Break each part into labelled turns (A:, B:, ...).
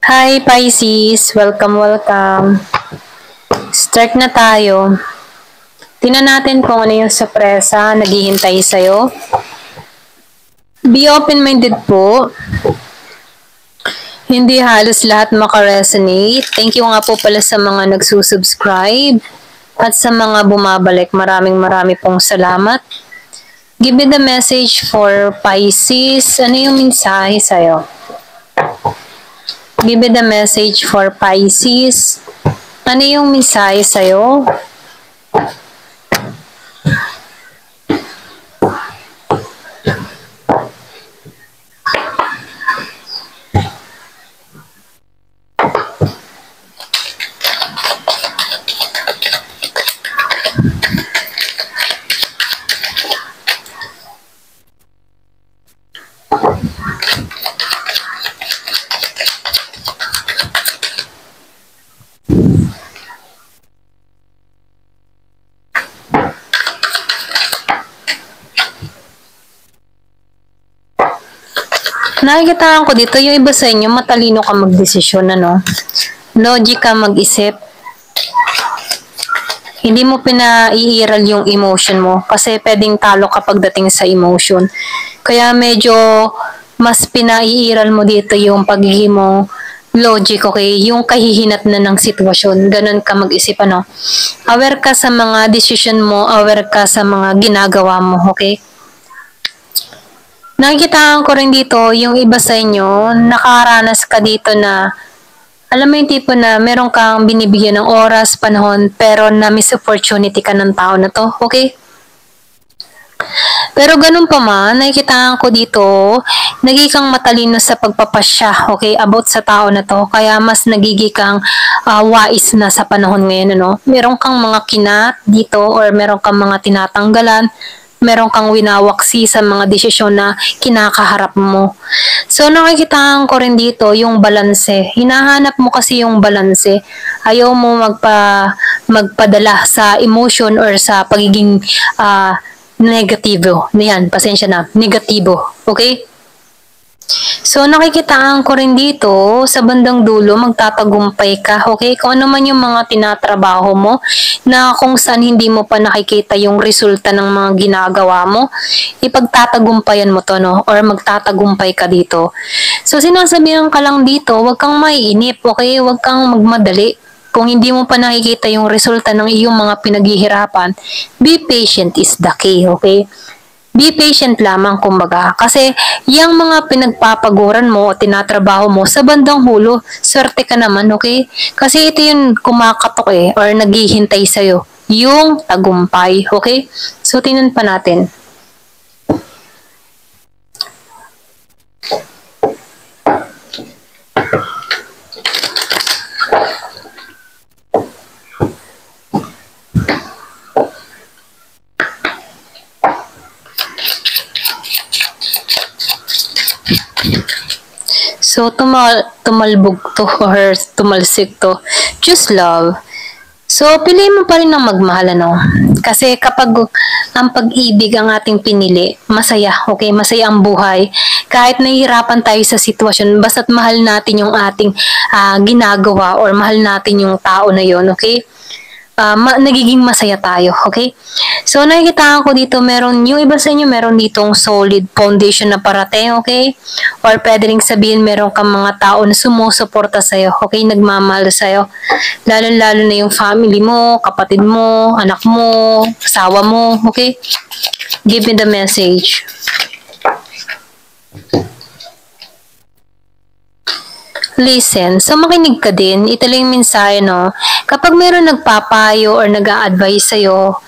A: Hi Pisces! Welcome, welcome. Start na tayo. Tingnan natin kung ano yung sorpresa naghihintay sa'yo. Be open-minded po. Hindi halos lahat makaresonate. Thank you nga po pala sa mga nagsusubscribe at sa mga bumabalik. Maraming pong salamat. Give me the message for Pisces. Ano yung mensahe sa'yo? Give me the message for Pisces. Ano yung mensahe sa'yo? Nakikitaan ko dito, yung iba sa inyo, matalino ka magdesisyon, ano? Logic ka mag-isip. Hindi mo pinaiiral yung emotion mo kasi pwedeng talo ka pagdating sa emotion. Kaya medyo mas pinaiiral mo dito yung pagiging mo logic, okay? Yung kahihinat na ng sitwasyon. Ganun ka mag-isip, ano? Aware ka sa mga decision mo, aware ka sa mga ginagawa mo, okay? Nakikitaan ko rin dito, yung iba sa inyo, nakaranas ka dito na, alam mo yung tipo na meron kang binibigyan ng oras, panahon, pero na-miss opportunity ka ng tao na to, okay? Pero ganun pa man, nakikitaan ko dito, nagiging kang matalino sa pagpapasya, okay, about sa tao na to, kaya mas nagiging kang wais na sa panahon ngayon, ano? Meron kang mga kinat dito, or meron kang mga tinatanggalan, meron kang winawaksi sa mga desisyon na kinakaharap mo. So, nakikitaan ko rin dito yung balanse. Hinahanap mo kasi yung balanse. Ayaw mo magpadala sa emotion or sa pagiging negatibo. Yan, pasensya na. Negatibo. Okay? So, nakikitaan ko rin dito, sa bandang dulo, magtatagumpay ka, okay? Kung ano man yung mga tinatrabaho mo, na kung saan hindi mo pa nakikita yung resulta ng mga ginagawa mo, ipagtatagumpayan mo to, no? Or magtatagumpay ka dito. So, sinasabihan ka lang dito, huwag kang maiinip, okay? Huwag kang magmadali. Kung hindi mo pa nakikita yung resulta ng iyong mga pinaghihirapan, be patient is the key, okay? Be patient lamang kumbaga. Kasi yung mga pinagpapaguran mo o tinatrabaho mo sa bandang hulo, swerte ka naman, okay? Kasi ito yung kumakatok or naghihintay sa'yo. Yung tagumpay, okay? So, tingnan pa natin. So, tumalbog to or tumalsik to. Choose love. So, piliin mo pa rin ng magmahal, ano? Kasi kapag ang pag-ibig ang ating pinili, masaya, okay? Masaya ang buhay. Kahit nahihirapan tayo sa sitwasyon, basta't mahal natin yung ating ginagawa or mahal natin yung tao na yon, okay? Nagiging masaya tayo, okay? So, nakikita ko dito, yung iba sa inyo, meron ditong solid foundation na parating, okay? Or pwede rin sabihin, meron kang mga tao na sumusuporta sa'yo, okay? Nagmamahal sa'yo. Lalo-lalo na yung family mo, kapatid mo, anak mo, asawa mo, okay? Give me the message. Listen, so makinig ka din, ito lang yung mensahe, no? Kapag meron nagpapayo or nag-a-advise sa'yo,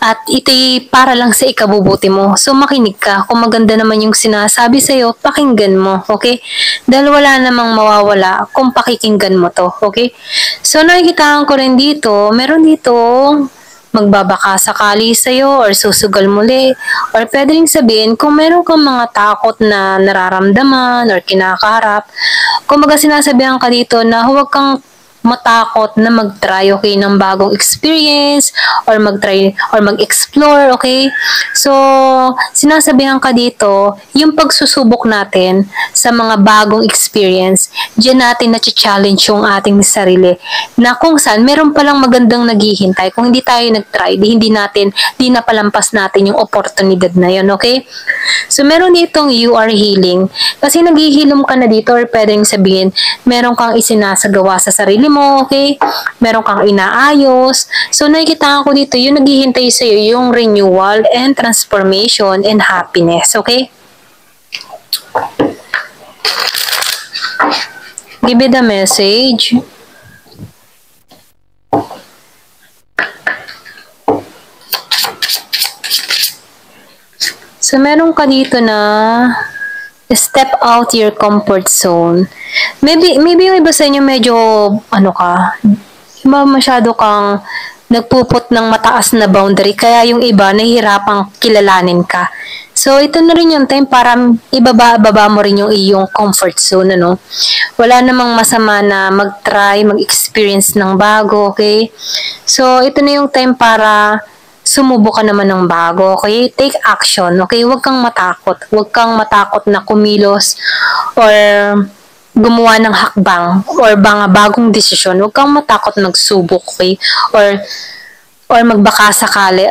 A: at ito'y para lang sa ikabubuti mo, so makinig ka. Kung maganda naman yung sinasabi sa'yo, pakinggan mo, okay? Dahil wala namang mawawala kung pakikinggan mo to, okay? So nakikitaan ko rin dito, meron dito magbabaka sakali sa'yo or susugal muli. Or pwede rin sabihin, kung meron kang mga takot na nararamdaman or kinakaharap, kumbaga sinasabihan ka dito na huwag kang matakot na mag-try, okay, ng bagong experience or mag-try or mag-explore, okay? So, sinasabihan ka dito, yung pagsusubok natin sa mga bagong experience, diyan natin na-challenge yung ating sarili na kung saan meron palang magandang naghihintay. Kung hindi tayo nag-try, hindi napalampas natin yung oportunidad na yun, okay? So, meron ditong you are healing. Kasi naghihilom ka na dito or pwedeng sabihin, meron kang isinasagawa sa sarili mo, okay? Meron kang inaayos. So, nakikita ko dito, yung naghihintay sa'yo, yung renewal and transformation and happiness, okay? Give me the message. So, meron ka dito na step out your comfort zone. Maybe yung iba sa inyo medyo, masyado kang nagpuput ng mataas na boundary, kaya yung iba nahihirapang kilalanin ka. So, ito na rin yung time para ibaba mo rin yung iyong comfort zone, ano? Wala namang masama na mag-try, mag-experience ng bago, okay? So, ito na yung time para sumubo ka naman ng bago, okay? Take action, okay? Huwag kang matakot. Huwag kang matakot na kumilos or gumawa ng hakbang or bagong desisyon. Huwag kang matakot magsubok, okay? Or magbaka sakali,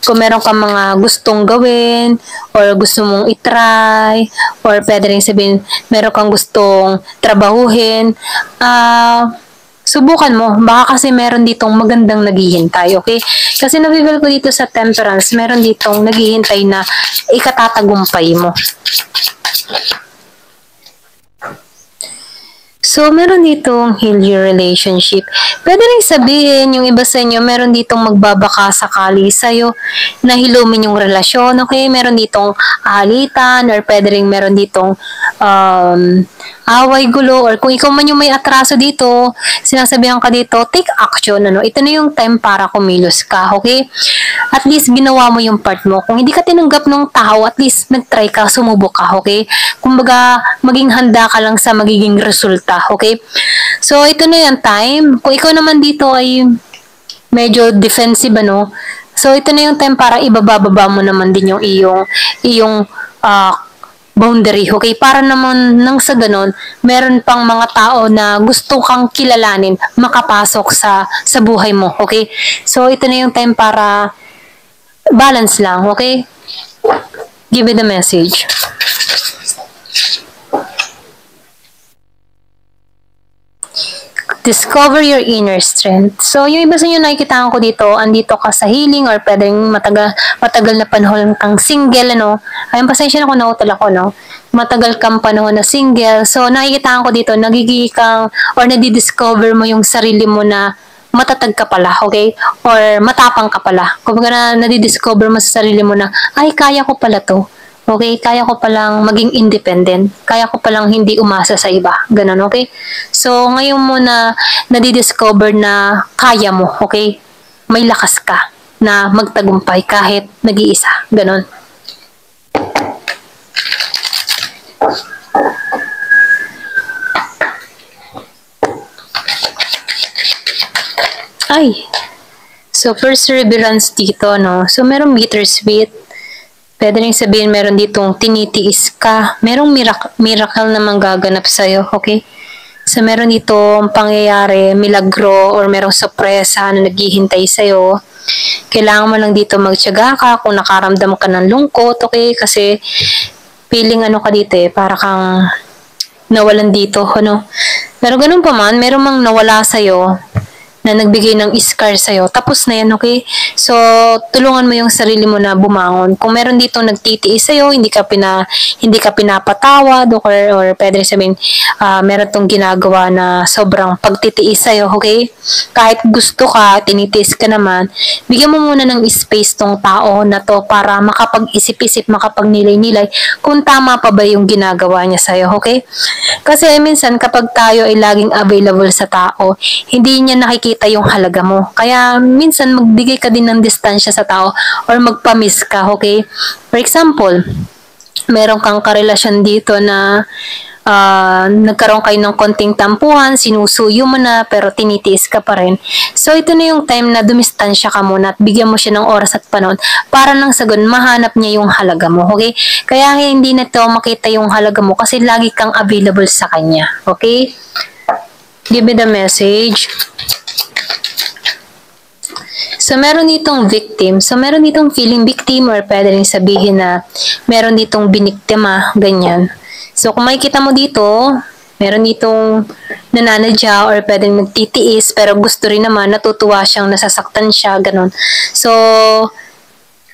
A: kung meron kang mga gustong gawin or gusto mong itry or pwede rin sabihin meron kang gustong trabahuhin, subukan mo. Baka kasi meron ditong magandang naghihintay, okay? Kasi nabibigay ko dito sa temperance, meron ditong naghihintay na ikatatagumpay mo. So, meron ditong heal your relationship. Pwede rin sabihin, yung iba sa inyo, meron ditong magbabaka sakali sa'yo na hilumin yung relasyon, okay? Meron ditong alitan or pwede rin meron ditong away, gulo, or kung ikaw man yung may atraso dito, sinasabihan ka dito, take action, Ito na yung time para kumilos ka, okay? At least ginawa mo yung part mo. Kung hindi ka tinanggap ng tao, at least nag-try ka, sumubok ka, okay? Kumbaga, maging handa ka lang sa magiging resulta, okay? So, ito na yung time. Kung ikaw naman dito ay medyo defensive, So, ito na yung time para ibababa mo naman din yung iyong boundary, okay? Para naman nang sa ganon, meron pang mga tao na gusto kang kilalanin, makapasok sa buhay mo, okay? So, ito na yung time para balance lang, okay? Give me the message. Discover your inner strength. So, yung iba sa inyo nakikita ko dito, andito ka sa healing or pwedeng matagal na panahon kang single, Ayun, pasensya na kung nautal ako, Matagal kang panahon na single. So, nakikita ko dito, nagiging kang or nadidiscover mo yung sarili mo na matatag ka pala, okay? Or matapang ka pala. Kumbaga nadidiscover mo sa sarili mo na, ay, kaya ko pala to. Okay, kaya ko palang maging independent. Kaya ko palang hindi umasa sa iba. Ganon, okay? So, ngayon mo na nadidiscover na kaya mo, okay? May lakas ka na magtagumpay kahit nag-iisa. Ganon. Ay! So, perseverance dito, So, merong bittersweet. Pwede rin sabihin meron ditong tinitiis ka. Merong miracle na manggaganap sa'yo, okay? So, meron ditong pangyayari, milagro, or merong sorpresa na naghihintay sa'yo. Kailangan mo lang dito magtiyaga ka kung nakaramdam ka ng lungkot, okay? Kasi, feeling ka dito para kang nawalan dito, Pero ganun pa man, meron mang nawala sa'yo na nagbigay ng scar sa'yo, tapos na yan, okay? So, tulungan mo yung sarili mo na bumangon. Kung meron dito nagtitiis sa'yo, hindi ka pinapatawad, or pwede sabihin, meron tong ginagawa na sobrang pagtitiis sa'yo, okay? Kahit gusto ka, tinitiis ka naman, bigyan mo muna ng space tong tao na to para makapag-isip-isip, makapagnilay-nilay kung tama pa ba yung ginagawa niya sa'yo, okay? Kasi minsan, kapag tayo ay laging available sa tao, hindi niya nakikita yung halaga mo. Kaya minsan magbigay ka din ng distansya sa tao or magpa-miss ka, okay? For example, meron kang karelasyon dito na nagkaroon kayo ng konting tampuhan, sinusuyo mo na, pero tinitiis ka pa rin. So, ito na yung time na dumistansya ka muna at bigyan mo siya ng oras at panahon para nang sagon mahanap niya yung halaga mo, okay? Kaya hindi na to makita yung halaga mo kasi lagi kang available sa kanya, okay? Give me the message. So, meron ditong victim. So, meron ditong feeling victim or pwede rin sabihin na meron ditong biniktima, ganyan. So, kung makikita mo dito, meron ditong nananadya or pwedeng nagtitiis pero gusto rin naman, natutuwa siyang nasasaktan siya, ganun. So,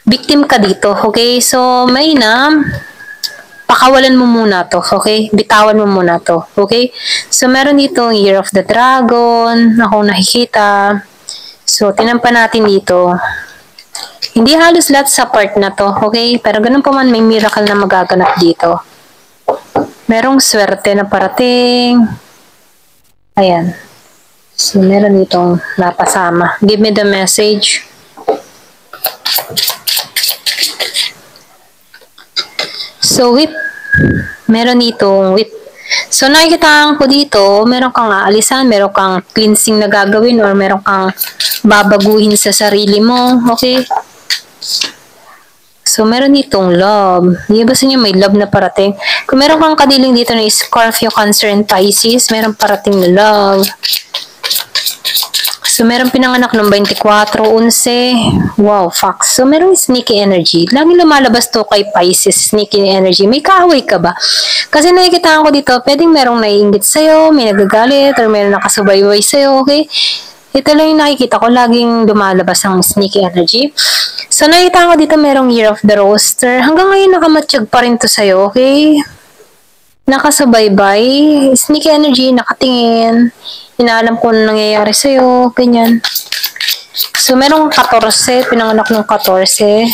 A: victim ka dito, okay? So, may pakawalan mo muna to, okay? Bitawan mo muna to, okay? So, meron ditong Year of the Dragon, akong nakikita. So, tinampan natin dito. Hindi halos lahat sa part na to, okay? Pero ganun pa man, may miracle na magaganap dito. Merong swerte na parating. Ayan. So, meron ditong napasama. Give me the message. So, whip. Meron ditong whip. So, nakikita ko dito, meron kang aalisan, meron kang cleansing na gagawin, or meron kang babaguhin sa sarili mo. Okay? So, meron ditong love. Di ba sa inyo may love na parating? Kung meron kang kadiling dito na Scorpio, Cancer, and Pisces, meron parating na love. So, meron pinanganak ng 24-11. Wow, fox. So, merong sneaky energy. Laging lumalabas to kay Pisces, sneaky energy. May kaaway ka ba? Kasi nakikita ko dito, pwedeng merong naiingit sa'yo, may nagagalit, or meron nakasubayway sa'yo, okay? Ito lang yung nakikita ko, laging lumalabas ang sneaky energy. So, nakita ko dito merong Year of the Roaster. Hanggang ngayon, nakamatsyag pa rin to sa'yo, okay? Nakasubaybay, sneaky energy, nakatingin, inaalam ko na nangyayari sa'yo, ganyan. So, merong 14, pinanganak ng 14.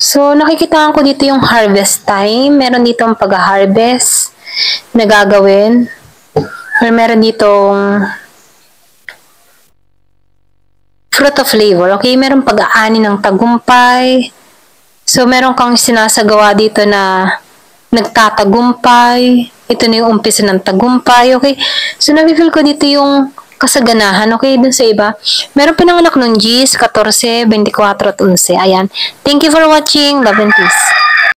A: So, nakikita ko dito yung harvest time. Meron dito ang pag-harvest na gagawin. Or meron ditong fruit of labor. Okay, meron pag-aani ng tagumpay. So, meron kang sinasagawa dito na nagtatagumpay. Ito na yung umpisa ng tagumpay. Okay, so nabifeel ko dito yung kasaganahan. Okay, dun sa iba. Meron pinanganak ng G's, 14, 24, at 11. Ayan. Thank you for watching. Love and peace.